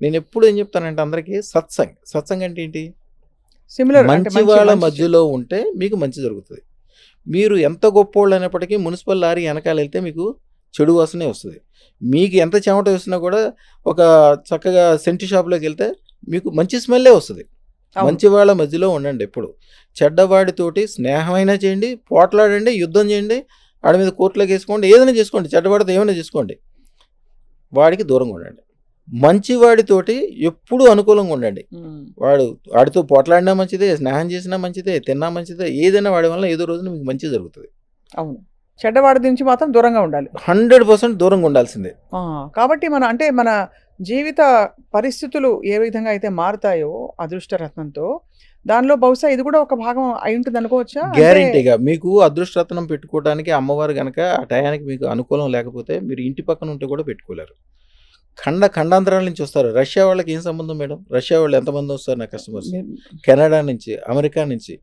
నేను ఎప్పుడు ఏం చెప్తానంటే అందరికీ సత్సంగ్ అంటే ఏంటి? సిమిలర్ అంటే మంచి మంచి వాళ్ళ మంచి మధ్యలో ఉంటే మీకు మంచి జరుగుతుంది. మీరు ఎంత గొప్పోళ్ళు అయినప్పటికీ మున్సిపల్ లారీ వెనకాల వెళ్తే మీకు చెడు వాసనే వస్తుంది. మీకు ఎంత చెమట వేసినా కూడా ఒక చక్కగా సెంటు షాప్లోకి వెళ్తే మీకు మంచి స్మెల్లే వస్తుంది. అవును. మంచి వాళ్ళ మధ్యలో ఉండండి ఎప్పుడు. చెడ్డవాడితోటి స్నేహమైనా చేయండి, పోట్లాడండి, యుద్ధం చేయండి, వాడి మీద కోర్టులోకి వేసుకోండి, ఏదైనా చేసుకోండి, చెడ్డవాడితో ఏమైనా చేసుకోండి, వాడికి దూరంగా ఉండండి. మంచివాడితోటి ఎప్పుడూ అనుకూలంగా ఉండండి. వాడితో పోట్లాడినా మంచిదే, స్నేహం చేసినా మంచిదే, తిన్నా మంచిదే, ఏదైనా వాడి వల్ల ఏదో రోజున మీకు మంచి జరుగుతుంది. అవును. చెడ్డవాడి నుంచి మాత్రం దూరంగా ఉండాలి. 100% దూరంగా ఉండాల్సిందే. కాబట్టి మన జీవిత పరిస్థితులు ఏ విధంగా అయితే మారుతాయో అదృష్టరత్నంతో, దానిలో బహుశా ఇది కూడా ఒక భాగం అయి ఉంటుంది అనుకోవచ్చా? గ్యారెంటీగా మీకు అదృష్టరత్నం పెట్టుకోవడానికి అమ్మవారు గనక ఆ టయానికి మీకు అనుకూలం లేకపోతే మీరు ఇంటి పక్కన ఉంటే కూడా పెట్టుకోలేరు. ఖండాంతరాల నుంచి వస్తారు. రష్యా వాళ్ళకి ఏం సంబంధం మేడం? రష్యా వాళ్ళు ఎంతమంది వస్తారు నా కస్టమర్స్? కెనడా నుంచి, అమెరికా నుంచి.